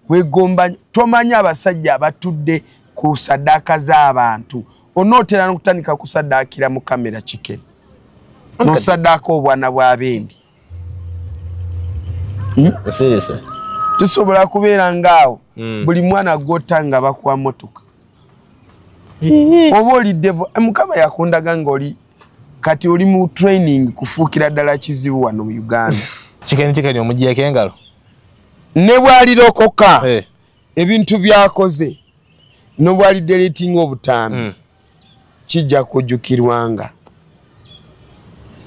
wegomba tomanya abasajja abatudde ku saddaaka z'abantu onootera n'okutandika kusaddaakira mu kamera chicken n'osaddaaka obwana bw'abendi tusobola kubeera ngaawo buli mwana gotta nga bakuwa motoka oba olidde mukama yakundaga ng'oli kati oli mu training kufuukira ddala kizibu wano mu Uganda chicken omuggyeko engalo ne bwalirokoka ebintu byakoze ne bwali deleting obutambi kijja kujjukirwanga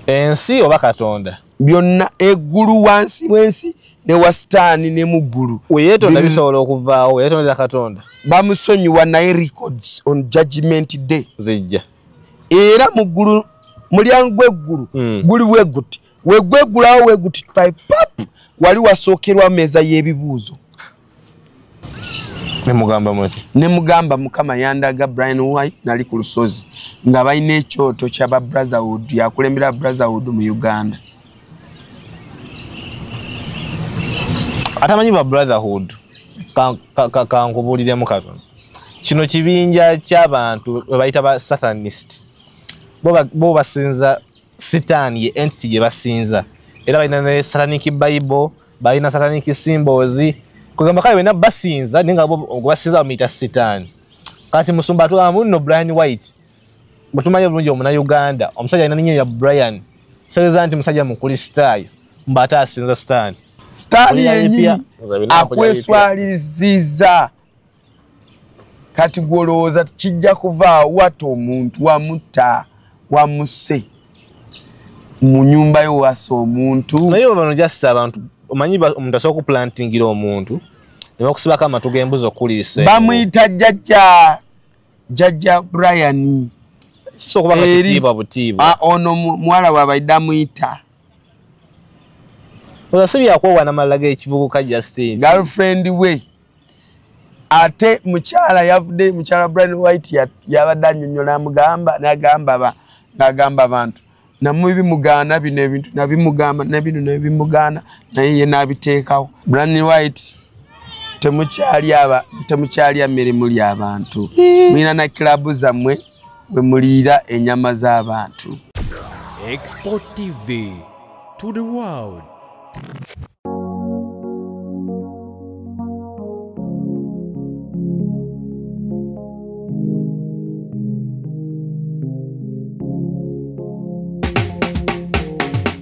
ensi oba Katonda byonna eggulu wansi w'ensi ne wasitaani ne mu ggulu weyeetonda bisobola okuvaawo weyeetondera Katonda bamusonyiwa naye records on judgment day zijja era mu ggulu mulyango gw'eggulu guli bweguti wegweggulawo weguti pap wali wasookerwa mmeeza y'ebibuuzo ne mugamba mukama yandaga Brian White nali ku lusozi nga balina ekyoto ky'aba Brotherhood yakulembera Brotherhood mu Uganda atamanyi ba Brotherhood kankubuliremu Katonda kino kibinja ky'abantu bayita ba Satanist bo basinza Sitaani ye entity gye basinza era balina ne Satanic Bible balina Satanic symbols kugamba kale bena basinza ninga bo basinza bamuyita Sitaani kati musumba atwala muno Brian White mutumanye bulungi omuna Uganda omusajja alina ninnya ya Brian segeza nti musajja mukristaayo mbata asinza Sitaani Sitaani yenyini akweswaliziza kati gwolowooza kijja kuva wata omuntu wamutta wamuse mu nyumba yo wasa omuntu naye bano just abantu omanyi omuntu asobola okuplantingira omuntu ne bakusibako amatu g'embuzi okuliisa bamuyita jjajja Brian kisobola okuba nga kitiibwa butiibwa ono muwala wabaidde amuyita osibyakwobwa n'amalala g'ekivubuka Justin girlfriend we ate mukyala yavudde mukyala Brian White yabadde annyonnyola n'agamba abantu namubimugana bino ebintu nabimugamba nabino nabimugana naye ye nabiteekawo Brian White temukyali mmere muli abantu mulina na kilabu zammwe bwe muliira ennyama z'abantu Export TV to the world.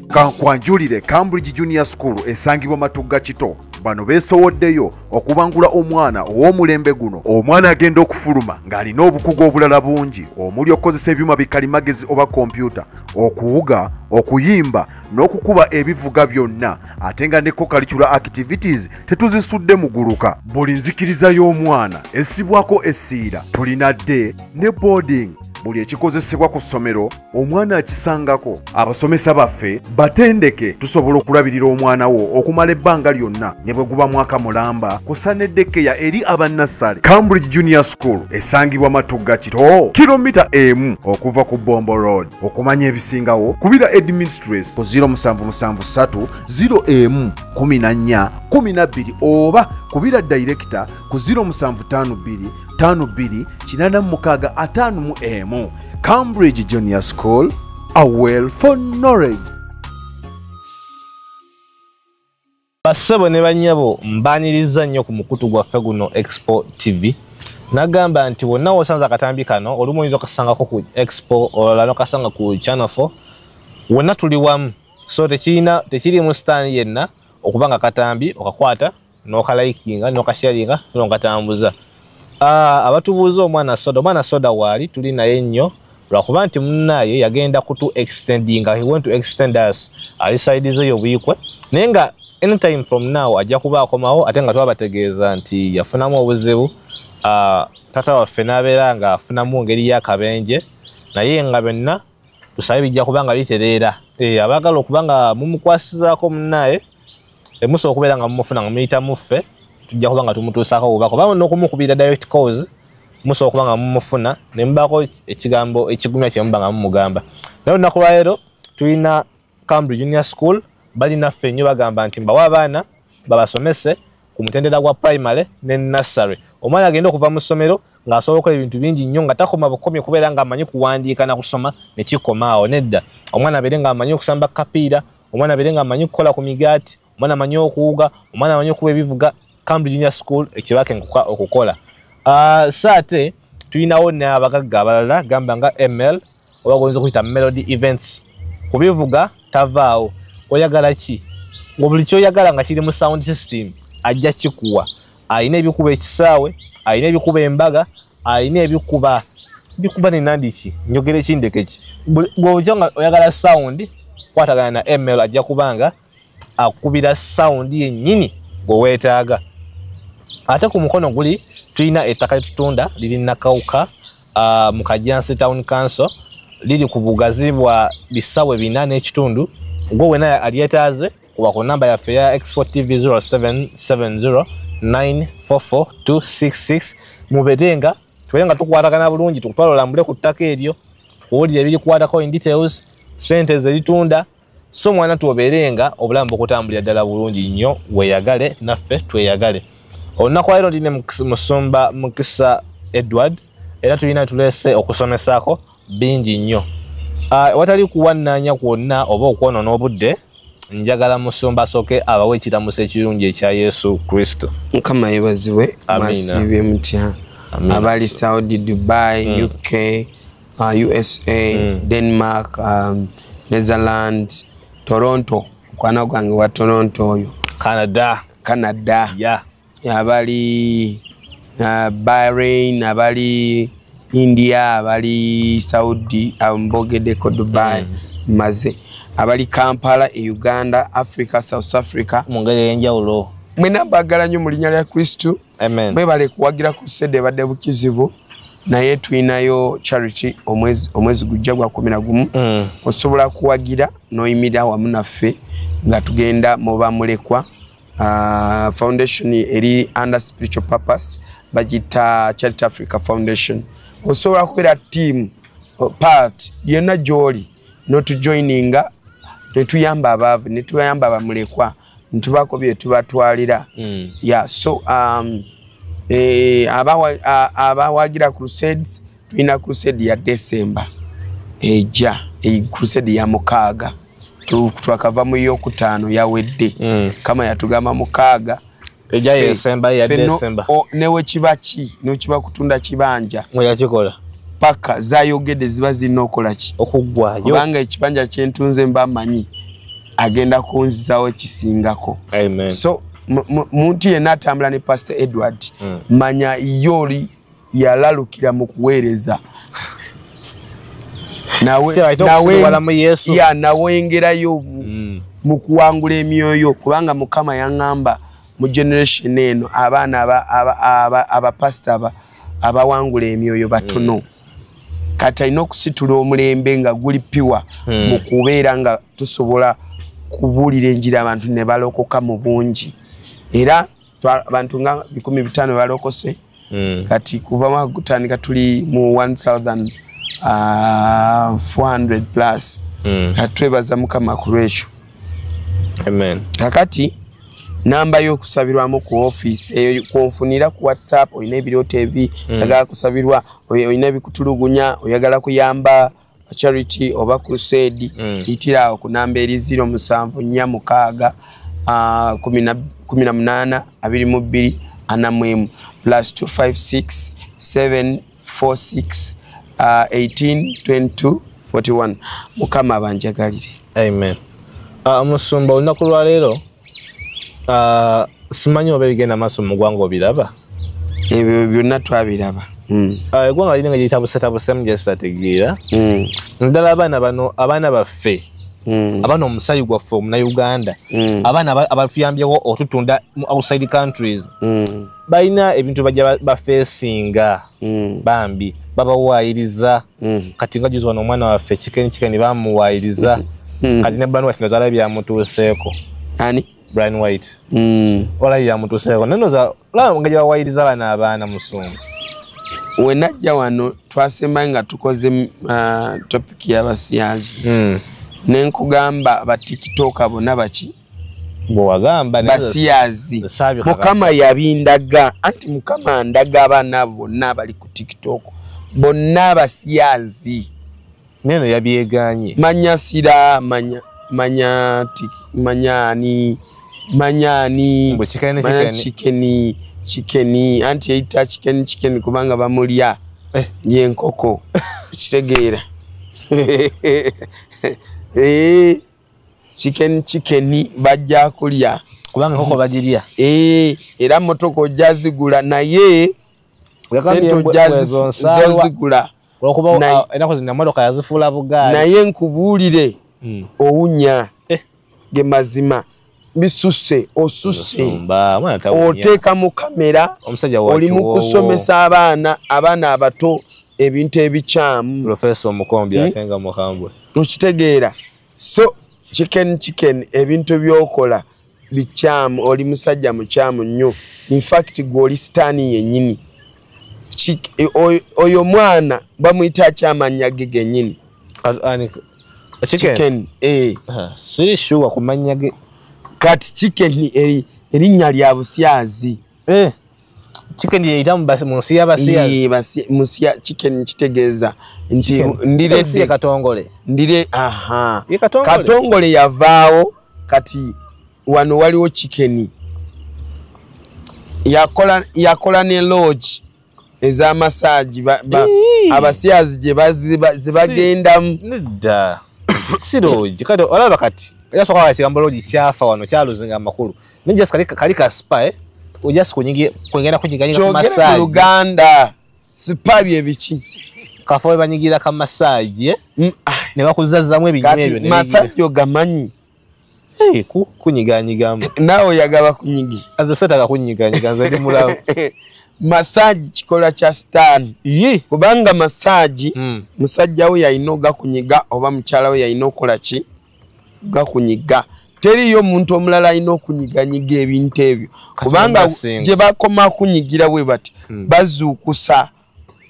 Kankwanjulire Cambridge Junior School esangibwa Matugga Kito bano beesowoddeyo okubangula omwana ow'omulembe guno omwana agenda okufuluma ng'alina obukugu obulala bungi omuli okukozesa ebyuma bikalimagezi oba kompyuta okuwuga okuyimba n'okukuba ebivuga byonna ate nga ne co-curricular activities tetuzisudde muguluka buli nzikiriza y'omwana essibwako essiira tulina day ne boarding buli ekikozesebwa ku ssomero omwana akisangako abasomesa baffe batendeke tusobola okulabirira omwana wo okumala ebbanga lyonna ne bwe guba mwaka mulamba kusa n'eddekeya eri abannassale Cambridge Junior School esangibwa Matugga Kito kilomita emu okuva ku Bombo Road okumanya ebisingawo kubira administrator ku 0773 011412 oba kubira director ku 0752 52 Cambridge Junior School, a well for knowledge. Basabo ne banyabo mbaniriza nnyo ku mukutu gwaffe guno Expo TV. Nagamba nti wonna wosanza akatambi kano olumu oyinza okasangako ku Expo olala n'okasanga ku Channel 4 wonna tuli wamu so tekiri mu stand yenna okuba nga katambi okakwata n'okalayikinga n'okasharinga n'okatambuza. Abatubuuza omwana soda waali tuli naye nnyo lwakuba nti munnaye yagenda kutu extendinga he went to extend us alisaidize obuyikwe naye nga anytime from now ajja kuba akomawo ate nga twabategeeza nti yafunamu obuzibu tata waffe n'abeera nga afunamu ngeri y'akabenje naye nga byonna tusabe bijja kuba nga bitereera abaagala okuba nga mumukwasizaako munnaye emusobola okubeera nga mumufuna nga muyita muffe tujja kuba nga tumutuusaako obubaka oba n'okumukubira direct cause musobola okuba nga mumufuna ne mubaako ekigambo ekigumya kye muba nga mumugamba naye olunaku lwa leero tulina Cambridge Junior School balinaffe nnyo bagamba nti mbawa abaana babasomese ku mutendera gwa primary ne nursery. Omwana agenda okuva mu ssomero ng'asobola okukola ebintu bingi nnyo nga takoma bukomye kubeera ng'amanyi kuwandiika na kusoma ne kikomaawo. Nedda, omwana abeere ng'amanyi okusamba kapiira, omwana abeere ng'amanyi okukola ku migaati, omwana amanyi okuwuga, omwana amanyi okuba ebivuga. Cambridge Junior School ekibake okukola. So ate tulinawo n'abagagga abalala gamba nga ML oba goyinza okuyita Melody Events. Kubivuga tavaawo. Oyagala ki? Buli kyoyagala nga kiri mu sound system ajja kikuwa. Alina ebikuba ekisaawe, alina ebikuba embaga, alina ebikuba ne nandiki. Njogere kindeke ki. Bw'ojja nga oyagala sound kwatagana na ML ajja kubanga akubira sound yennyini gwe ate ku mukono guli tulina ettaka litutunda liri Nakawuka mu Kajansi Town Council liri ku bugazi bwa bisawe 4 n'ekitundu. Gwe wena alyetaaze kuba ku namba yaffe ya Export TV 0770944266 muberenga tuberenga tukwatagana bulungi tukutwala olambule ku ttaka eryo tukuwulire ebirikwatako in details sente zeritunda so mwana tuoberenga obulamu bukutambulira ddala bulungi nnyo weeyagale naffe tweyagale. Olunaku lero ndine Musumba Mukisa Edward era tulina tulese okusomesako bingi nnyo. Watali kuwannanya kwonna oba okwonoona obudde njagala Musumba asooke abawe ekiramuso ekirungi ekya Yesu Kristo. Mukama yeebazibwe mwasiibye mutya abali Saudi, Dubai, UK, USA, Denmark, Netherlands, Toronto, mukwana gwange wa Toronto oyo, Canada. Yeah. Abali Bahrain, abali India, abali Saudi, ambogedeko Dubai, maze abali Kampala, Uganda, Africa, South Africa, mungere enjawulo. Mwena bagala nnyo mu linnya lya Kristo. Amen. Mwebale kuwagira crusade badde bukizibu naye tulinayo charity omwezi gujja gwa 11 osobola kuwagira noyimirira wamu naffe nga tugenda mu bamulekwa foundation eri under spiritual purpose bagita Charity Africa Foundation. Osobola kubeera team part yena joli not joininga netuyamba abaavu netuyamba abamulekwa ntubako bye tubatwalira. Yeah, so abawagira crusades tulina crusade ya December eja crusade ya mukaaga twakava mu yokutaano yawedde kama yatugamba mukaaga eja December ya December newe kibaki nokiba kutunda kibanja mweyakikola paka zayogedde ziba zirina okola ki okuggwayo kubanga ekibanja kyentunze mbamanyi agenda kunzizawo ekisingako. Amen. So muntu yenna atambula ne Pastor Edward manya yoli yalalukira mu kuweereza nawengerayo mu kuwangula emyoyo kubanga Mukama yaŋŋamba mu generation eno abaana abapasita abawangula emyoyo batono. Kati alina okusitula omulembe nga guli piwa mu kubeera nga tusobola kubuulira enjiri abantu ne balokoka mu bungi. Era abantu nga 1500 balokose kati kuva gutandika tuli mu 1400 plus katwebaza Mukama ku lwekyo. Amen. Kakati namba y'okusabirwamu ku office eyo kunfunira ku WhatsApp oyina ebirooto ebi oyagala kusabirwa oyina ebikutulugunya oyagala kuyamba charity oba crusade itira ku namba eri 0746 18 22 41 plus 256 746 18 22 41. Mukama abanjagalire. Amen. Musumba olunaku lwa leero simanyi oba ebigenda maaso mu ggwanga obiraba? Ebyo byonna twabiraba. Eggwanga lirina nga gyetabusetabuseemu gyesitategeera. Naddala abaana baffe abaana omusayi gwaffe omunauganda abaana abatuyambyewo otutunda outside countries balina ebintu bajja bafeesinga bambi babawaayiriza. Kati nga juzi wano omwana waffe kikeni bamuwaayiriza kati ne Brian White ndozaala byamutuuseeko. Ani? Brian White. Wala byamutuuseeko nenoza olaba nga gye bawaayiriza abaana Musumba. We najja wano twasemba nga tukoze topic y'abasyazi. Nenkugamba ba TikTok bonna baki bwagamba basiyazi mukama yabindaga anti mukama ndaga abaana bonna bali ku TikTok bonna basiyazi neno yabyeganye manya sira manyani chikeni anti eita chikeni kubanga bamulya yenkoko kitegeera chikeni bajja kulya kubanga koko bajirya era motoko jazigula naye sento jazigula okuba enako zina motoka yazifula bugaali naye nkubuulire owunya ge mazima bisuse osuse oteeka mu kamera oli mu kusomesa abaana abato ebintu ebikyamu Professor Mukombi asenga mukambwe okitegeera so chicken ebintu byokola bikyamu oli musajja mukyamu nnyo in fact gwoli stani yennyini oyo mwana bamuyita kyamanya ge gennyini chicken si sure kumanya ge kati chicken erinnya lya busyazi chicken yeita munsi y'abasiyazi musiya chicken kitegeeza nti ndire katongole ndire katongole yavaawo kati wano waliwo chicken yakola ne lodge ez'amasaji abasiyazi gye bagendamu nedda si lodge kati olaba kati yasoka wakigamba lodge kyafa wano kyaluzinga amakulu nejasi kali ka spa ojasi kwengenda kunyiganyika ku masaji kyogere mu Luganda spa bye biki kafo we banyigira ka masaji ne bakuzazzamu ebinywa ebyo ne masaji ogamanyi kunyiganyigamu naawe yagaba kunyigi azasataka kunyiganyiga nze ndi mulamu masaji kikola kya stan kubanga masaji musajja we yalina ogakunyiga oba mukyala we yalina okola ki gakunyiga teriyo omuntu omulala alina okunyiganyiga ebintu ebyo kubanga gye bakoma kunyigira bwe bati bazuukusa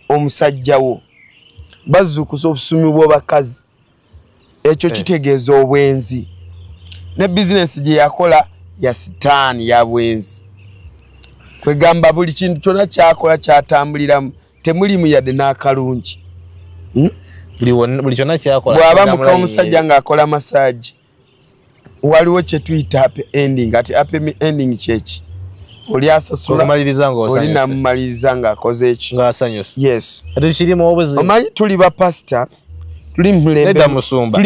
omusajja wo bazuukusa obusumi bw'abakazi ekyo kitegeeza obwenzi ne bizinesi gye yakola ya sitaani ya bwenzi kwegamba buli kintu kyonna kyakola kyatambuliramu temulimu yadde n'akalungi buli kyonna kyakola bw'aba muka omusajja ng'akola masaji waliwo kye tuyita happy ending ati happy ending kyeki oli asasula oli namumaliriza ng'akoze eki yes omanyi tuli bapasita tuli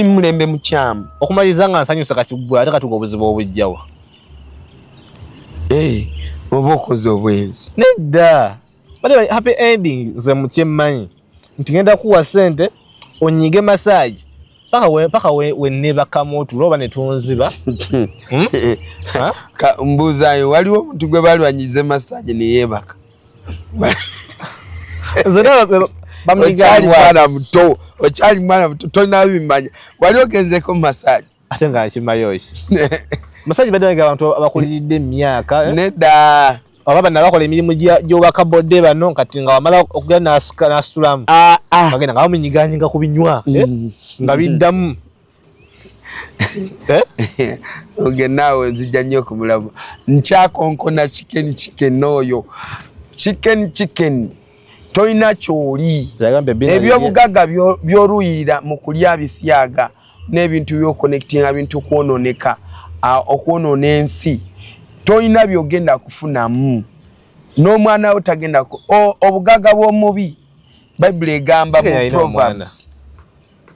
mulembe mukyamu okumaliriza nga nsanyusa kati gwe ate katuga obuzibu obujjawa oba okoze obwenzi nedda happy ending nze mukyemmanyi nti ngenda kuwa sente onyige masaji paka wenebakamu otulo oba netunziba mbuuzaayo waliwo omuntu gwe bali banyize masaji neyeebaka okyali mwana muto tolina bimanya wali ogenzeko masaji ate nga nkimayoki masaji badde abantu abakuliridde emyaka nedda oba bana bakola emirimu gy'obaka bodde bano kati nga wamala okugenda n'asitulamu bagenda nga bamunyiganyinga ku binywa nga biddamu ogenaawe nzijja nnyo okumulaba nkyakonkona chicken oyo chicken toyina kyoli ebyobugagga by'oluyirira mu kulya bisyaga n'ebintu by'okonectinga bintu kwononeka okwonona ensi toyina byogenda kufunamu n'omwana we tagenda obugagga bw'omubi bayibuli egamba mu Proverbs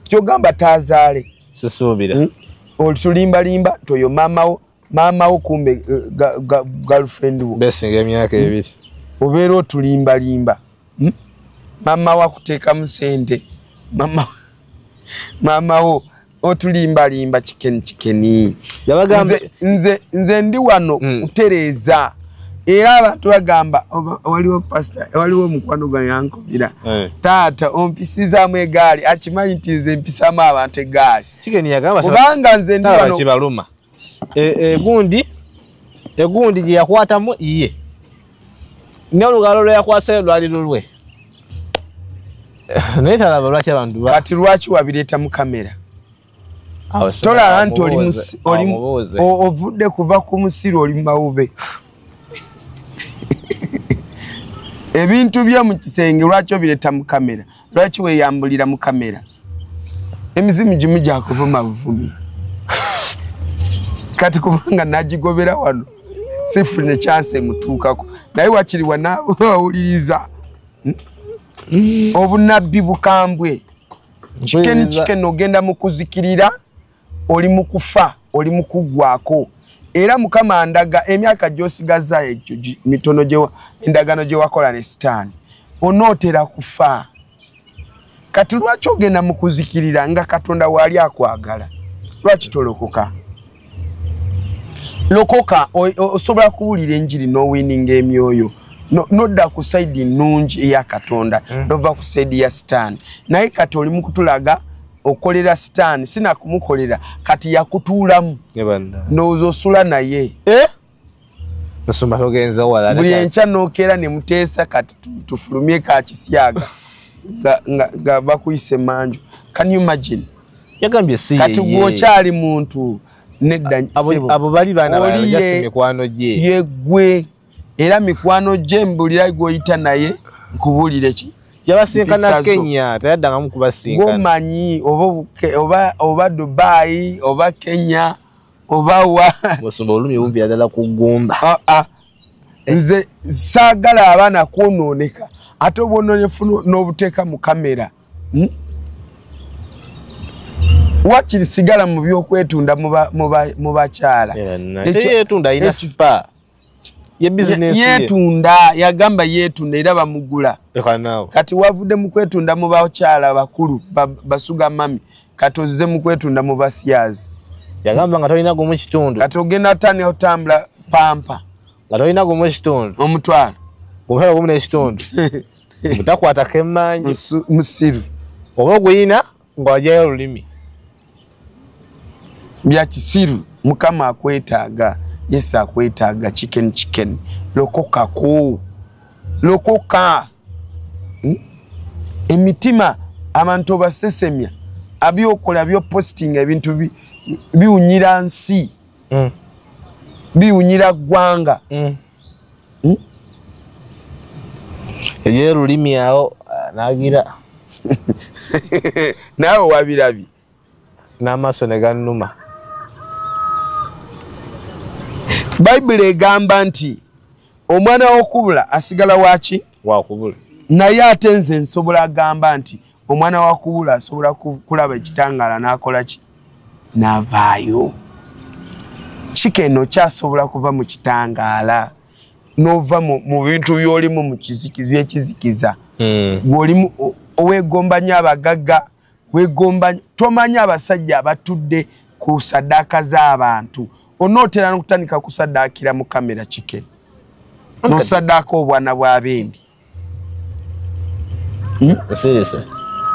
kyogamba taazaale sisuubira olitulimbalimba toyo maamawo kumbe girlfriend wo besinga emyaka ebiri obeera otulimbalimba maama wakuteekamu sente maamawo otulimbalimba chicken nze ndi wano kutereeza era abantu bagamba waliwo pastor waliwo omukwano gwa yankobira taata ompisizaamu egaali akimanyi nti nze mpisaamu abantu egaali kubanga nze ndi wano kibaluma egundi gye yakwatamu iye n'olugalo lwe yakwasa lwali lulwe naye talaba lwaki abantu kati lwaki wabireeta mu kamera Tola anti ovudde kuva ku musiru oli mawube. Ebintu bya mu kisenge lwaki obireta mu kamera? Lwaki weyambulira mu kamera? Emizimu gimu gyakuvuma buvumi. Kati kubanga nagigobera wano sifune chance mutuukako. Naye wakiri wanawuliriza. Obunabbi bukambwe. Chicken ogenda mu kuzikirira, oli mu kufa, oli mu kugwako. Era Mukama andaga emyaka gy'osigaza ekyo mitono endagano gye wakola ne Sitaani. Onootera kufa. Kati lwaki ogenda mu kuzikirira nga Katonda wali akwagala? Lwaki tolokoka? Lokoka osobola kuwulira enjiri n'owinninga emyoyo. Nodda ku side nnungi eya Katonda, nova ku side ya Sitaani. Naye kati oli mu kutulaga okolera Sitaani, sina kumukolera, kati yakutuulamu. Ndowooza osula naye. Nsumba togenza wala. Buli enkya n'okeera ne muteesa kati tufulumye ka kisyaga nga bakuyise manju. Can you imagine? Yagambye si kati gwokyali muntu nedda abo bali bana bali just mikwano gye. Yegwe era mikwano gye mbulira gwoyita naye nkubulire ki? Yabasinkana Kenya, tayaddanga mu kubasinkana. Gomanyi oba Dubai, oba Kenya, oba wa. Musumba olumi wumvi yadala kugomba. Nze saagala abaana kwonooneka. Ate obwononefu n'obuteeka mu kamera. Wakiri sigala mu byokwetunda mu bakyala. Yetunda ina spa. Ye business yetunda yagamba yetunda era bamugula. Kati wavudde mu kwetunda mu bakyala bakulu basuga mami. Kati ozze mu kwetunda mu basyazi. Yagamba nga tolina gumu kitundu. Kati ogenda tani otambula pampa. Nga tolina gumu kitundu. Omutwalo. Gumufala gumu n'ekitundu. Mutakwata kemanyi. Musiru. Oba guyina ng'ojayo olulimi. Bya kisiru Mukama akwetaaga. Yesu akwetaaga chicken. Lokoka ko. Lokoka. Emitima abantu basesemya. Abyokola byo posting ebintu biwunyira nsi. Biwunyira gwanga. Ye lulimi yao nagira. Nawe wabirabi. N'amaaso ne gannuma. Bible egamba nti omwana w'okubula asigala waki? Wakubula. Naye ate nze nsobola agamba nti omwana w'okubula asobola kulaba ekitangaala n'akola ki? N'avaayo. Chicken kyasobola kuva mu kitangaala n'ova mu bintu by'olimu mu kizikiza ekizikiza. Gw'olimu oweegomba nnyo abagagga, weegomba tomanya abasajja abatudde ku saddaaka z'abantu. Onootera n'okutandika kusaddaakira mu kamera Chicken. N'osaddaaka obwana bw'abendi.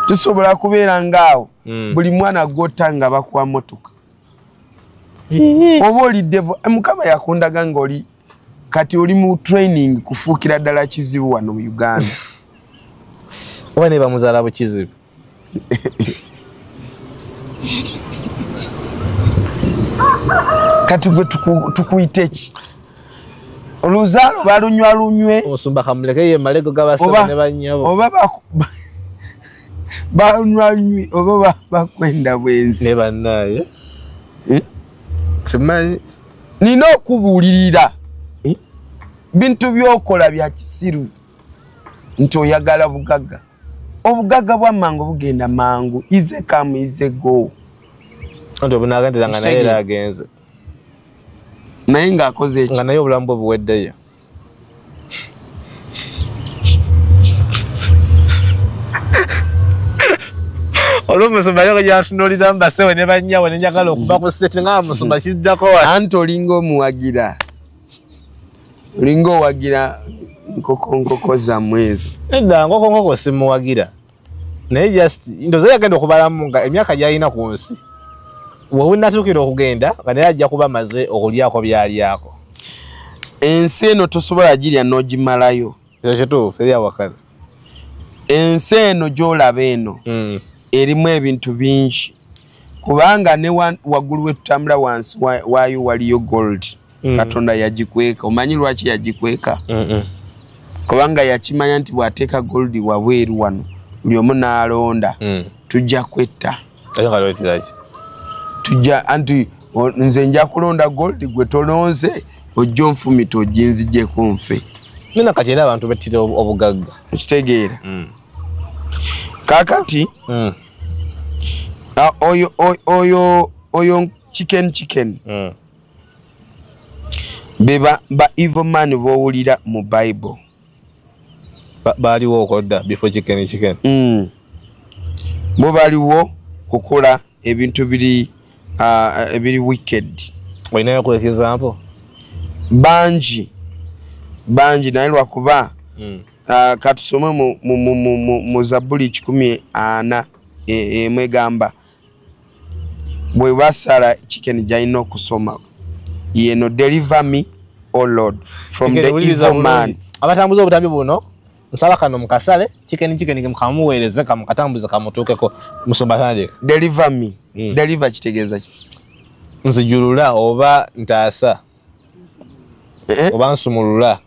Tusobola kubeera ngaawo buli mwana gw'otta nga bakuwa motoka. Oba oli devo Mukama yakundaga ng'oli kati oli mu training kufuukira ddala kizibu wano mu Uganda. Oba ne bamuzaala bukizibu. Kati gwe tukuyite ki? Oluzaalo balunywalunywe. Osumba kamuleke ye malego gabasaba ne bannyabo. Oba balunywalunywe oba bakwenda bwenzi. Ne bannaye. Simanyi. Nina okubuulirira. Bintu byokola bya kisiru. Nti oyagala bugagga. Obugagga bwa mangu bugenda mangu. Ize come ize go. Nti obunaagandira nga naye era agenze. Naye ng'akoze eki? Nga naye obulamu bwe buweddeyo. Olw'omusumba yoko gyantunuulira mbasewe ne bannyawe ne njagala okuva ku sete nga musumba kiddako wati. Anti olinga omuwagira. Olinga owagira nkoko zammwe ezo. Edda nkoko simuwagira. Naye just ndowooza yagenda okubalamu nga emyaka gy'alina ku nsi. Wowe natuukira okugenda nga naye ajja kuba maze okulyako byalyako. Ensi eno tosobola girya n'ogimalayo. Ekyo kituufu eri awakana. Ensi eno gy'olaba eno erimu ebintu bingi. kubanga ne waggulu wetutambula wansi waayo waliyo gold Katonda yagikweka omanyi lwaki yagikweka kubanga yakimanya nti bw'ateeka gold wabweru wano buli omu n'alonda tujja kwetta tujja anti nze nja kulonda gold gwe tolonze ojja onfumita oginzijjeko nfe nina kati era abantu bettira obugagga okitegeera kaakati oyo chicken beba ba evil man bowulira mu Bible baliwo okodda before chicken bo baliwo kukola ebintu ebiri wicked olinayo ku example banji naye lwakuba katusome mu Zabuli 14 emwegamba bwe basala chicken jaina okusoma yeno deliver me O Lord from the evil man abatambuza obutambi buno nsaba kano mukasale chicken mukamuweereze kamukatambuza kamutuukeko musomba tande deliver me deliver kitegeeza ki nzijulula oba ntaasa oba nsumulula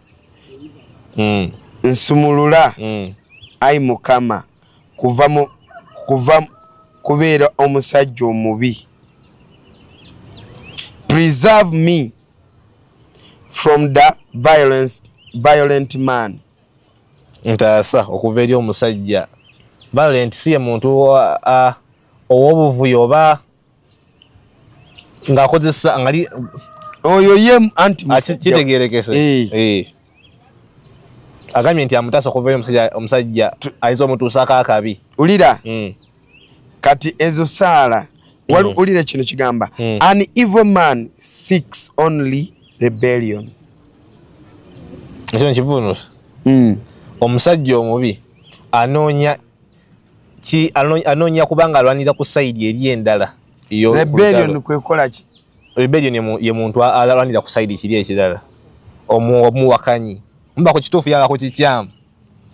nsumulula ai mukama kuva kubeera omusajja omubi preserve me from the violent man ntaasa okuva eri omusajja violent si ye muntu ow'obuvuyo oba ng'akozesa ngali oyo ye anti kitegeerekese agambye nti amutaasa okuva eri omusajja ayinza omutuusaako akabi ulira kati ezo saala ulira kino kigamba an evil man seeks only rebellion ekyo nkivunula omusajja omubi anoonya kubanga alwanira ku sayidi eri endala rebellion kwekola ki rebellion ye muntu alwanira ku sayidi kiri ekirala omuwakanyi mba ku kituufu yanga ku kikyamu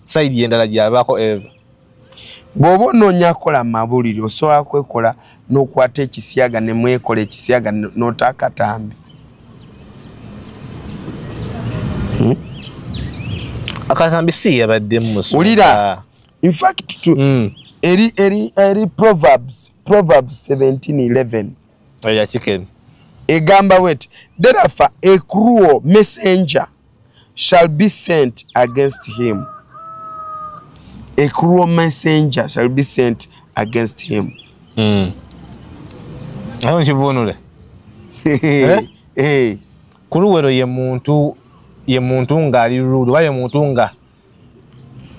sayidi endala gyabako eva bw'oba onoonya akola mabulire osobola kwekola n'okwata ekisyaga ne mwekola ekisyaga n'otaakatambi akatambi si yabadde musu ulira in fact eri Proverbs 17:11 ya chicken egamba wet therefore a cruel messenger shall be sent against him. A cruel messenger shall be sent against him. Ayo nchivunule. Cruel ye muntu nga ali rude wa ye muntu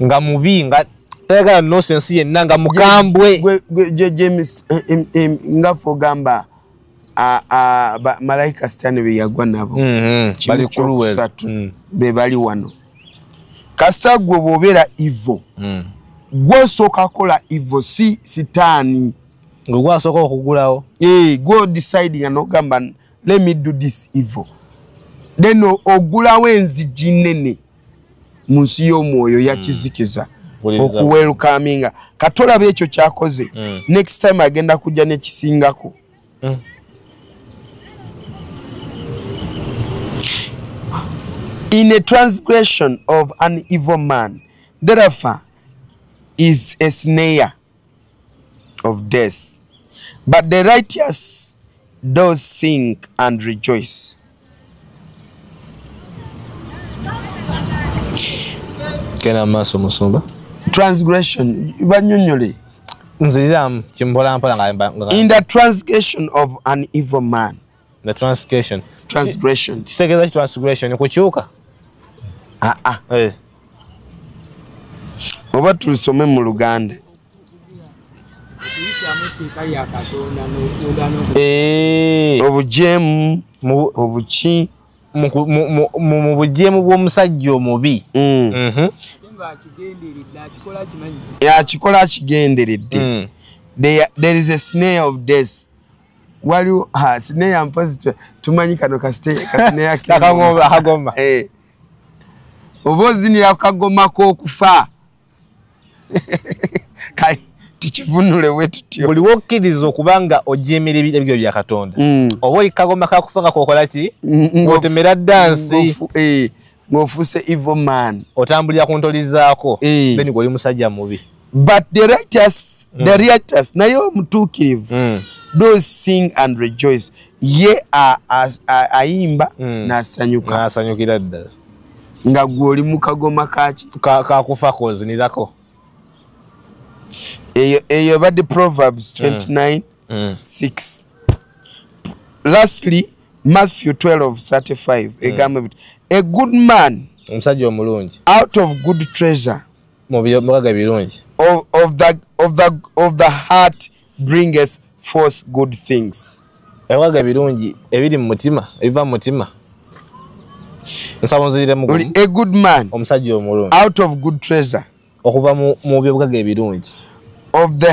nga mubi nga tega no sense ye nanga mukambwe James nga fogamba malaika stani be yagwa nabo bali cruel be bali wano kasta gwe bobera evil gwe soka kola evil si sitani ngwa soka okugulawo go deciding and ogamba let me do this evil then ogulawo enzigi nene munsi y'omwoyo yakizikiza okuwelkaminga katola bekyo kyakoze next time agenda kujja nekisingako in a transgression of an evil man therefore is a snare of death, but the righteous does sing and rejoice. Kena maso musumba transgression banyonyole nziram chimbola mpola nga in the transgression of an evil man. The transgression kitegeza transgression kuchuka oba tulisome mu Luganda obujemu obuki mu bujemu bw'omusajja omubi akikola kigenderedde. There is a snare of death. Waliwo snare mpozi tumanyi kano kasnare akagoma oba ozinira kagoma k'okufa kali tukivunule wetutyo buli wokkiriza okubanga ojemera ebyo bya Katonda oba olikagoma kakufanga kokola ki otemera dansi ng'ofuuse evil man otambulira ku ntolizaako then goli musajja mubi but the righteous naye omutuukirivu those sing and rejoice ye ayimba n'asanyukira ddala nga gwe oli mu kagoma kaki kakufa kozinirako eyo badde Proverbs 29:6 lastly Matthew 12:35 egamba a good man omusajja omulungi out of good treasure mu bigaga birungi of the heart bringeth forth good things ebigaga birungi ebiri mu mutima ebiva mu mutima nsabonzirire mu a good man omusajja omulungi out of good treasure okuva mu bigaga ebirungi of the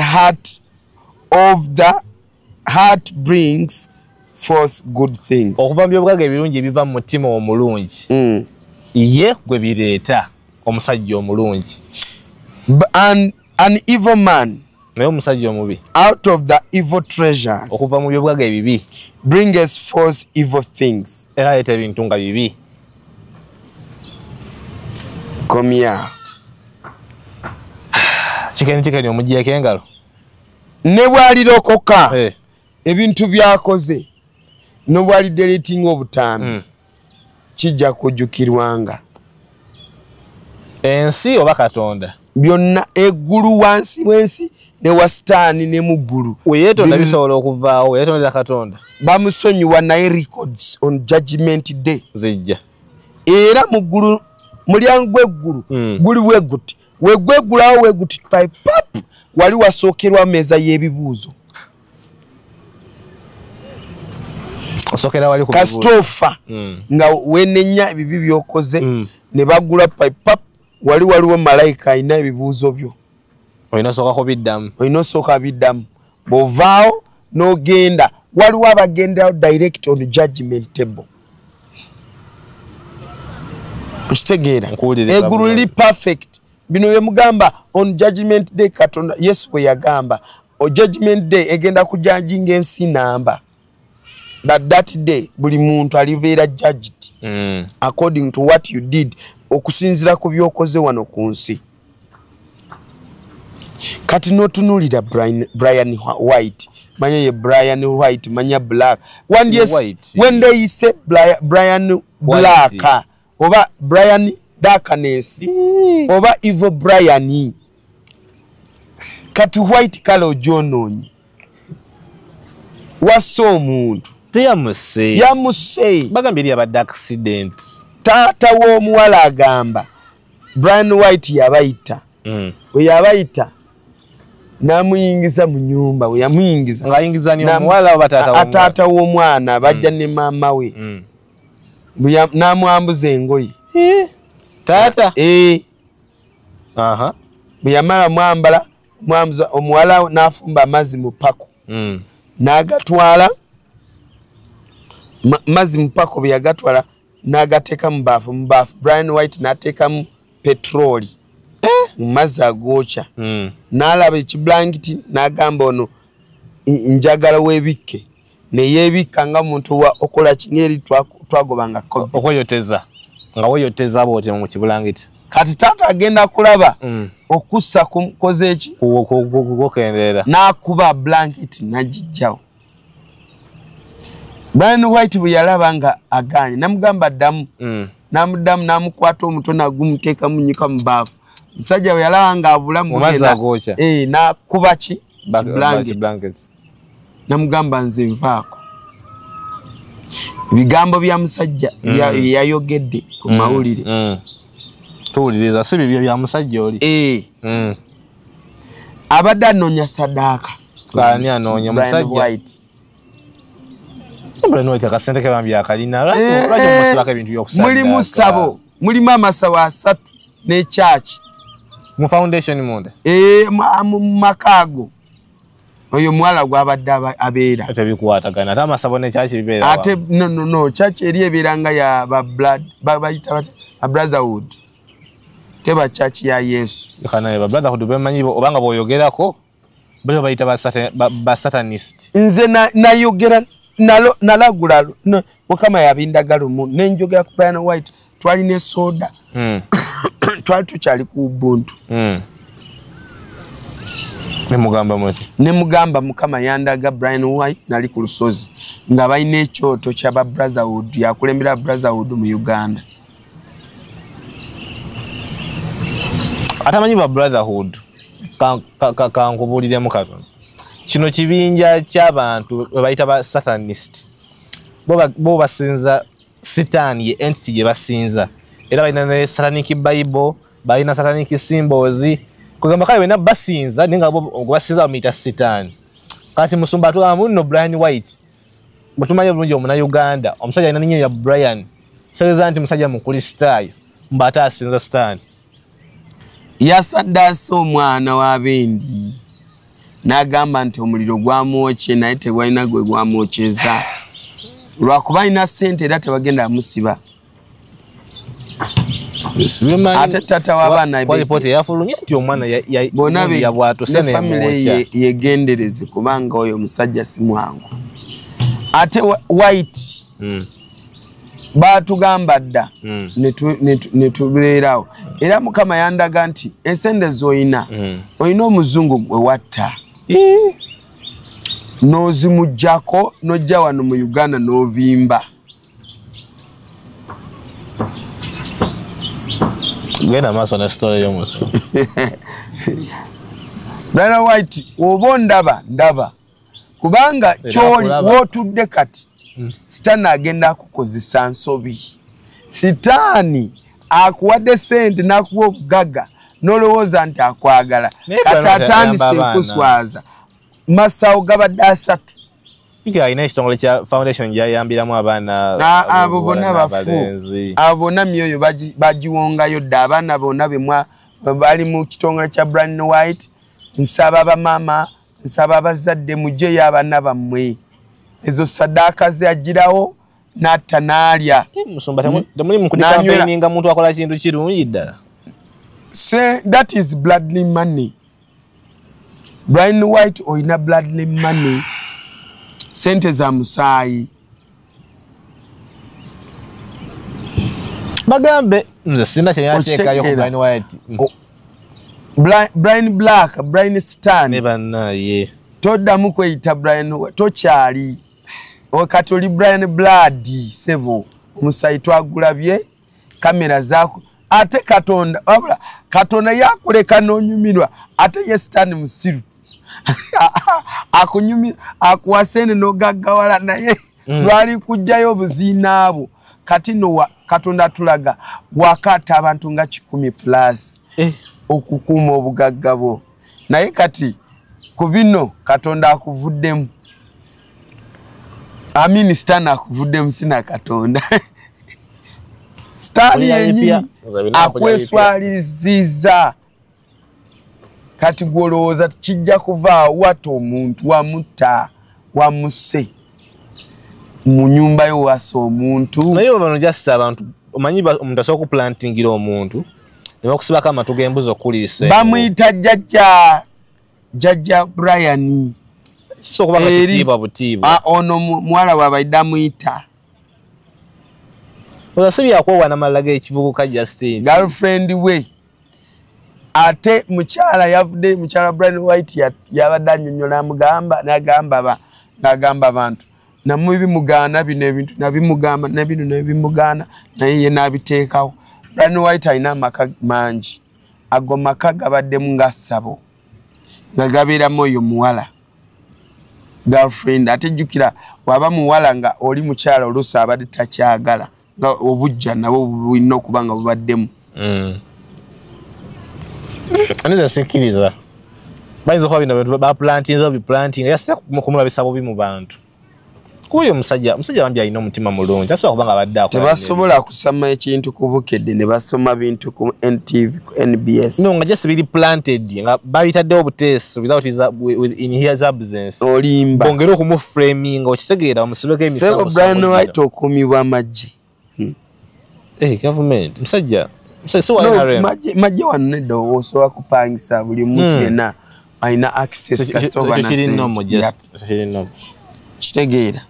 heart brings forth good things okuva mu bigaga ebirungi ebiva mu mutima omulungi ye gwe bireeta omusajja omulungi an evil man naye omusajja omubi out of the evil treasures okuva mu bigaga ebibi brings forth evil things era leeta ebintu nga bibi komya kikeni omugyeko engalo ne bwalirokoka ebintu byakoze ne bwalideletinga obutambi kijja kujjukirwanga ensi oba Katonda byonna eggulu wansi w'ensi ne wasitaani ne mu ggulu weyeetonda bisobola okuvaawo weyeetondera Katonda bamusonyiwa naye records on judgment day zijja era mu ggulu mulyango gw'eggulu guli bweguti wegwegulawo weguti pap wali wasookerwa mmeeza y'ebibuuzo osokera wali ku kasitofa nga wenenya ebibi byokoze ne bagula pap wali waliwo malayika alina ebibuuzo byo olina osooka biddamu bw'ovaawo n'ogenda waliwo abagenderawo direct on judgment table okitegeera eggulu liri perfect bino bye mugamba on judgment day Katonda Yesu bwe yagamba o judgment day egenda kujajinga ensi namba that day buli muntu alibeera judged according to what you did okusinzira ku byokoze wano ku nsi kati notunulira Brian White manya ye Brian White manya black when they say Brian Black oba Brian Darkness oba Evil Brian kati white color ojononyi waso omuntu yamuse bagambye yabadde accident taata w'omuwala agamba Brian White yabayita we yabayita namuyingiza mu nyumba we yamuyingiza ngayingiza ni omuwala oba taata w'omwana bajja ne maama we namwambuza engoye taata bwe yamala mwambala mwamuza omuwala n'afumba amazzi mu pako n'agatwala mazzi mu pako bwe yagatwala n'agateeka mu baafu Brian White n'ateekamu petroli mu mazzi agookya n'alaba ekiblankiti n'agamba ono njagala weebikke neyeebikka nga muntu okola kingeri twagobanga okoyoteza nga woyoteza bwote mu kibulangiti kati taata agenda kulaba okussa kukoze eki kukendeera n'akuba blanket n'agijjawo Brian White bwe yalaba nga aganye namugamba ddamu n'amuddamu n'amukwata omutwe nagumuteeka mu nnyika mu baafu musajja bwe yalaba nga abulamu n'akuba ki blanket namugamba nze nvaako bigambo bya musajja yayogedde ku mawulire tuwuliriza si bibyo bya musajja oli abadde anoonya sadaaka ani anoonya musajja Brian White akasente ke bambi akalina lwaki musibako ebintu by'okusajja mulimu ssabo mulimu amasabo 3 ne church mu foundation munda mu makaago oyo mwala gwabadde abeera ate bikwatagana ate amasabo ne church bibeera ate no church eri ebeeranga ya bayita bati a brotherhood teba church ya Yesu kana ba brotherhood bemanyi obanga boyogerako bali bayita ba satanist nze nayogera nalagula mukama yabindagala mu nenjogera ku Brian White twali ne soda twali tukyali ku Ubuntu ne mugamba mukama yandaga Brian White nali ku lusozi nga balina ekyoto kyaba Brotherhood yakulembera Brotherhood mu Uganda. Atamanyi ba Brotherhood kankubuliremu katono kino kibinja ky'abantu bayita ba satanist bo basinza Satan ye entity gye basinza era balina ne satanic Bible balina satanic symbols kugamba kale wena basinza ninga bo basinza bamita Satan kati musumba tu amuno Brian White batumanya bulungi omuna Uganda omusajja ina ninye ya Brian seza nti musajja mu Kristayo mbata asinza Satan yasaddaasa omwana w'abendi n'agamba nti omuliro gwamwokye naye tewalina gwe gwamwokyeza lwakuba alina ssente era tebagenda amusiba ate tata w'abaana famire yegendereze kubanga oyo omusajja si mwangu ate White batugamba dda netubeerawo era mukama yandaga nti ensende zoyina oyina omuzungu gwe watta n'ozimujjako n'ojja wano mu Uganda n'ovimba genda maaso na story y'omusu Brian White oba ndaba kubanga kyoli wotudde kati Sitaani agenda kukozesa nsobi Sitaani akuwadde sente n'akuwa obugagga n'olowooza nti akwagala kati atandise kuswaza masawo gabadde 3 alina ekitongole kya foundation gyayambiramu abaana abo bonna bafu abo bonna myoyo bagiwongayo dda abaana bonna bali mu kitongole kya Brian White nsaba bamama nsaba abazadde mujjeyo abaana bammwe ezo sadaka zagirawo natta nalya musumba temuli mukudikampeninga muntu akola kintu kirungi ddala that is bloodly money. Brian White oyina bloodly money sente za musaayi bagambe nze sina kyenyateekayo ku Brian White Brian Black Brian Stan ne bannaye toddamu kweyita Brian tokyali okati oli Brian Blood sebo omusaayi twagulabye kamera zaako ate Katonda yakuleka n'onyumirwa ate ye Stan musiru akunyumi akuwasene n'ogaggawala naye lwali kujjayo obuziinaabo kati no Katonda tulaga wakata abantu nga 10+ okukuuma obugagga bwo naye kati ku bino Katonda akuvuddemu amini Stan akuvuddemu sina Katonda Stan yenyini akweswaliziza kati gwolowooza kijja kuva wata omuntu wamutta wamuse mu nyumba yo wasa omuntu naye bano just abantu omanyi omuntu asobola kuplantingira omuntu ne bakusibako amatu g'embuzi okuliisa bamuyita jjajja Brian kisobola kuba nga kitiibwa butiibwa ono muwala wabaidde amuyita olasibyakwowaa n'amalala g'ekivubuka Justin girlfriend we ate mukyala yavudde mukyala Brian White yabadde annyonnyola n'agamba abantu namwe bimugaana bino ebintu nabimugamba nebino nebimugaana naye ye n'abiteekawo. Brian White alina amaka mangi ago maka gabaddemu nga ssabo nga gabeeramu oyo muwala girlfriend ate jjukira waba muwala nga oli mukyala oluusi abadde takyagala nga obujja nabo bulina okuba nga bubaddemu aniza sikkiriza bayinza okuba bino baplantinza biplantinga yasira kumulabisa bubi mu bantu kuyo musajja bambi alina omutima mulungi asobola kuba nga abadde akola tebasobola kusoma ekintu ku bukedde ne basoma bintu ku NTV ku NBS no nga just bili planted nga babitaddewo obuteeso in his absence olimba bongera okumuframing okitegeera omusibeko emisango Brian White okumibwa amagye government musajja majje wano nedda osobola kupangisa buli muntu yenna aina access kasitoba na kitegeera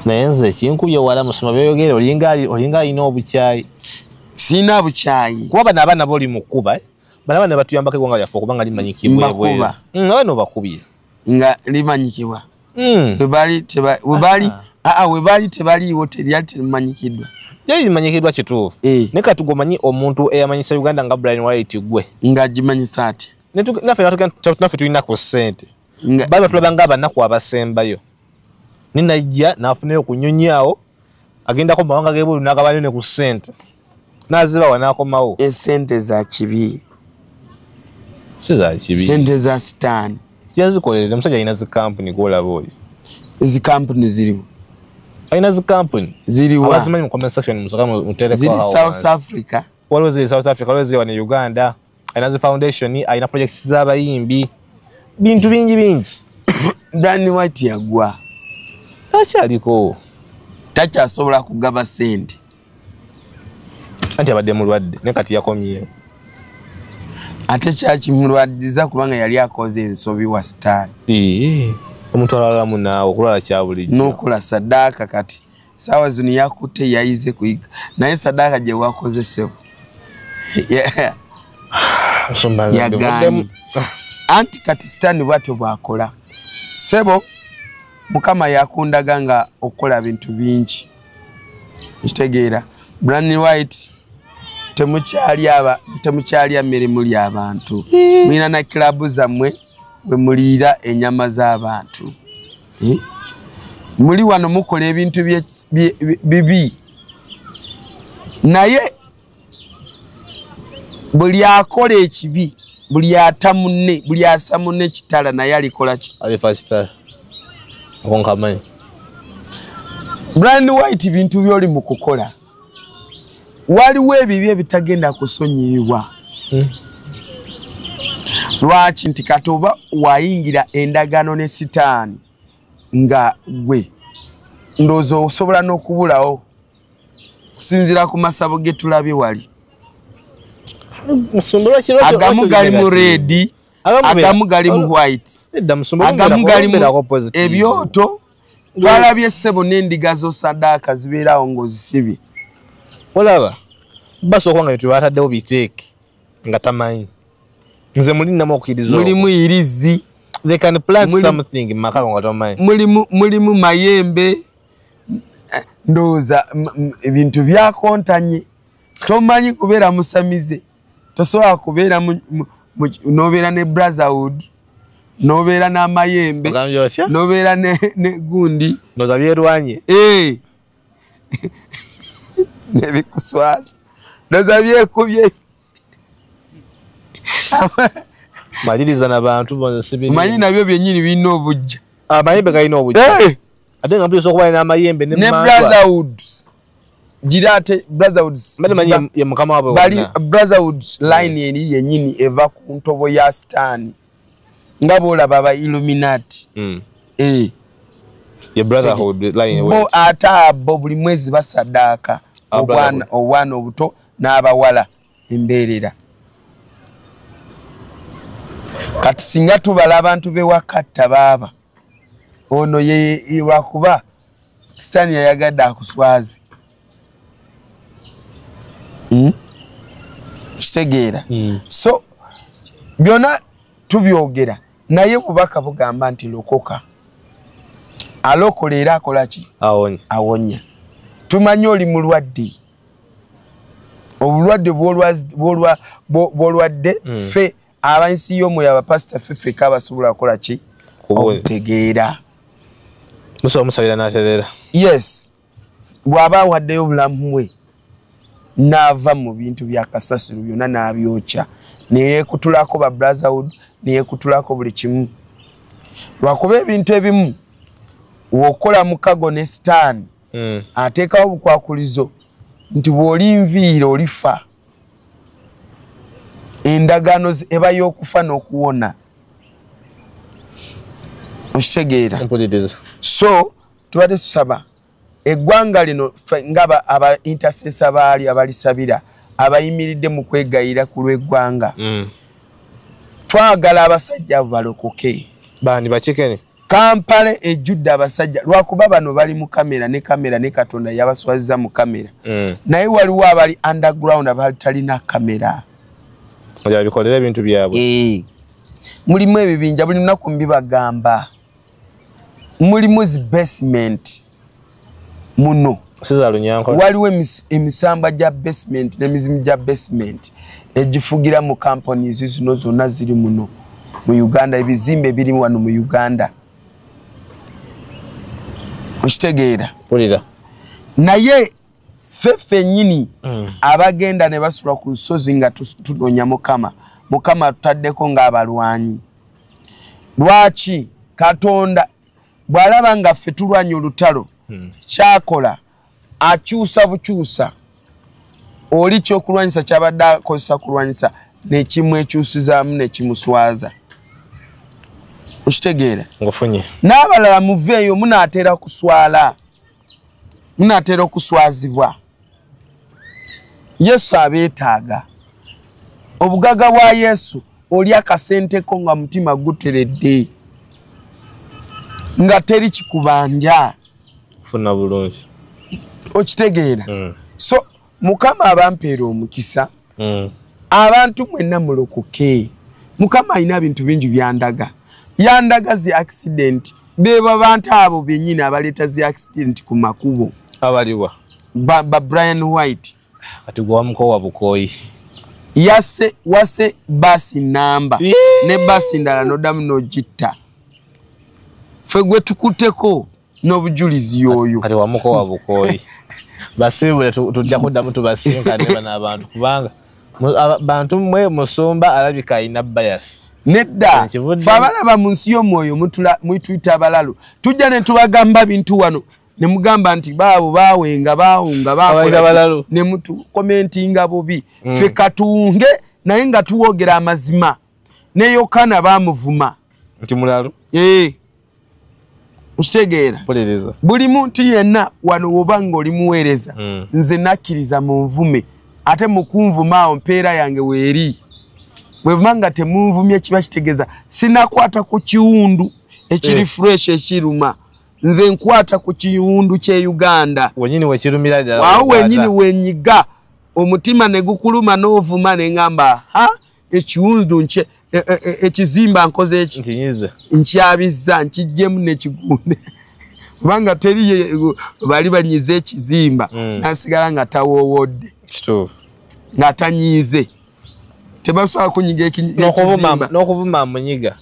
naye nze kinkubye wala musoma byogera olinga alina obukyayi sina bukyayi kuba bano abaana boli mukuba bano abaana batuyambako eggwanga lyaffe okubanga limanyikibwa ebweru abaana obakubye nga limanyikibwa webali tebaliiwo teryali terimanyikiddwa yali limanyikidwa kituufu ne katugomanyi omuntu eyamanyisa Uganda nga Brian White gwe ng'agimanyisa ati naffe tulinako ssente bali batulaba ng'abanaku abasembayo ninajja n'afunayo okunyonyawo agendako mu mawanga g'ebweru n'agabanyo ne ku ssente n'azibawa n'akomawo esente za kibi si za kibi sente za sitaani kyenzikolere omusajja alina zikampuni gwolaba oyo ezikampuni ziriwo alina zikampuni ziriwa abazimanyi mu comment section musaka mutereko ziri South Africa waliwo ziri South Africa waliwo ziri wane Uganda alina zi foundation alina projects z'abayimbi bintu bingi Brian White yagwa akyaliko takyasobola kugaba sente anti abadde mulwadde ne kati yakomyewo ate kyakimulwaddiza kubanga yali akoze ensobi wa sitaani omuntu alalamu naawe okulwala kya bulijjo n'okola saddaaka kati saawa zino yakutte yayize kuyiga naye saddaaka gye wakozesebwa yagaanye anti kati sitaani bwatyo bwakola sebo mukama yakundaga nga okukola bintu bingi kitegeera Brian White temukyalya mmere muli abantu mulina na kilabu zammwe bwe muliira ennyama z'abantu muli wano mukola ebintu bibi naye buli akola ekibi buli ata munne buli asa munne kitala naye alikola ki alifa kitala akonkamanyi Brian White bintu byoli mu kukola waliwo ebibi ebitagenda kusonyiyibwa lwaki nti katoba wayingira endagano ne sitaani nga gwe ndowooza osobola n'okubulawo kusinziira ku masabo ge tulabye wali agamu gali mu red agamu gali mu white agamu gali mu ebyoto twalabye ssebo n'endiga z'osaddaaka zibeerawo ng'ozisibye olaba basooka nga tebataddewo biteeke nga tamanyi nze mulinamu okukkiriza mulimu irizi they can plant something makako nga tamanyi mulimu mayembe ndowooza ebintu byakontanye tomanyi kubeera musamize tosobola kubeera n'obeera ne brotherhood n'obeera n'amayembe n'obeera ne gundi ndowooza byerwanye nebikuswaza ndowooza byekubye maliriza n'abantu manyi nabyo byennyini birina obujja amayembe galina obujja ate nga mpulisa okuba n'amayembe ne brotherhood gira ate brotherhood manyi ye mukama wabwe bali brotherhood line eri yennyini eva ku ntobo ya sitaani nga boolaba aba Illuminati ye brotherhood line bo ate abo buli mwezi basaddaaka obwana obuto n'abawala embeerera kati singa tubala abantu bewakatta baaba ono ye lwakuba sitaani yayagadde akuswazi kitegeera so byonna tubyogera naye bubaka bugamba nti lokoka alokola era akola ki awonya tumanyi oli mulwadde obulwadde bwolwadde ffe abansi y'omwoyo abapasita ffe abasobola kukola ki okutegeera musomusabira n'aterera yes bw'aba awaddeyo obulamu bwe n'ava mu bintu bya kasasiro byonna n'abyokya neyeekutulako ba brotherhood neyeekutulako buli kimu lwakuba ebintu ebimu wokola mukago ne sitaani ateekawo obukwakulizo nti bw'oli nviire olifa endagano eba y'okufa n'okuwona okitegeera so tubadde tusaba eggwanga lino nga aba intercessor baali abalisabira abayimiridde mu kwegayira ku lw'eggwanga twagala abasajja balokoke. Bani bachikeni. Kampala ejjudde abasajja lwakuba bano bali mu kamera ne Katonda yabaswaziza mu kamera. Naye waliwo abali underground abatalina kamera. Oya bikolera ebintu byabwe. Mulimu ebibinja buli lunaku mbibagamba. Mulimu zi basement muno. Siza lunyanko. Waliwo emisamba gya basement n'emizimu gya basement egifugira mu companies zino zonna ziri muno mu Uganda, ebizimbe biri wano mu Uganda. Okitegeera. Pulira. Naye fefe nyini abagenda ne basula ku nsozi nga tunonya Mukama tutaddeko ng'abalwanyi. Lwaki Katonda bw'alaba nga ffe tulwanya olutalo kyakola akyusa bukyusa oli kyokulwanyisa kyabadde akozesa kulwanyisa nekimwekyusizaamu nekimuswaza. Okitegeera. Ngufunye. N'abalala muveeyo munaatera kuswala, munaatera okuswazibwa. Yesu abeetaaga. Obugaga bwa Yesu oli akasenteko nga mutima guteredde nga teri kikubanja. Funa bulungi. Okitegeera. So Mukama abampeera omukisa. Abantu mwenna mulokoke. Mukama alina bintu bingi byandaga. Yandaga zi accident. Beba abantu abo bennyini abaleeta zi accident ku makubo. Abaliwa. Brian White. Ati gwamukowa bukoyi. Wase basi namba. Ne basi ndala nodamu nogitta. Ffe gwe tukuteko n'obujulizi yoyo. Ati wamukowa bukoyi. Basibule tujja kuddamu tubasinkane bana abantu kubanga bantu mwe musumba alabika ina bias. Nedda fabalaba mu nsi y'omwoyo mutuyita abalalu tujja ne tubagamba bintu wano ne mugamba nti baabo baawenga baahunga baakola ne mutu commentinga bubi ffe katunge naye nga tuwogera amazima ne Yokana baamuvuma nti mulalu Okitegeera. Buli muntu yenna wano wobanga oli muweereza nze nakkiriza mu nvume ate mu kunvuma awo mpeera yange weeri. Bwe banga temunvumye kiba kitegeeza sinakwata ku kiwundu ekiri fresh ekiruma. Nze nkwata ku kiwundu kye Uganda. Wenyini wekirumira ddala. Waawo wenyini wenyiga omutima ne gukuluma n'ovuma ne ngamba ekiwundu nche ekizimba nkoze eki ntinyize nkyabizza nkijjemu nekigunde kubanga teri bali banyize ekizimba nasigala nga tawoowodde kituufu nga tanyize tebasobola kunyiga ekizimba n'okuvuma munyiga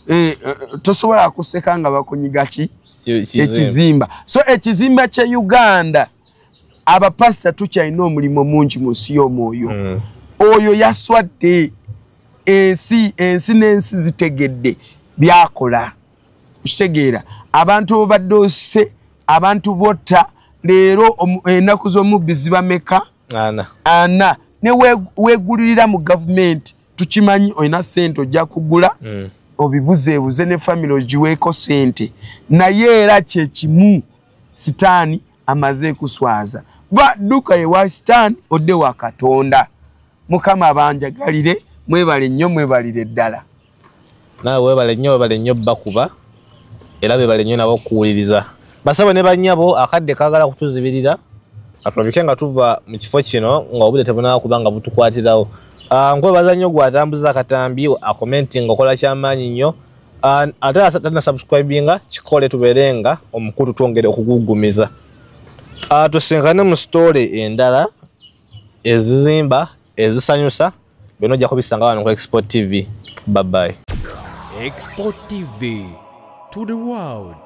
tosobola kuseka nga bakunyiga ekizimba. So ekizimba kye Uganda abapasita tukyalina omulimo mungi mu nsi y'omwoyo. Oyo yaswadde ensi n'ensi zitegedde byakola. Okitegeera abantu obadde ose abantu botta leero ennaku z'omubbi zibameka ana ne weegulirira mu gavumenti tukimanyi olina ssente ojja kugula obibuzeebuze ne family ogiweeko ssente naye era kyekimu sitaani amaze kuswaza badduka ewa sitaani odde wa Katonda. Mukama abanjagalire mwebale nnyo mwebalire ddala. Naawe weebale nnyo bakuba era beebale nnyo nabo okuwuliriza. Basaba ne bannyabo akadde kaagala kutuzibirira atulabike nga tuva mu kifo kino nga obudde tebunaba kuba nga butukwatirawo. Nkwebaza nnyo gwatambuza akatambi akomenting okola kyamaanyi nnyo ate atana subscribinga kikole tubeerenga omukutu twongere okugugumiza. Tusinkane mu story endala ezizimba ezisanyusa bino ojja kubisanga wano ku Export TV. Bye bye. Export TV to the world.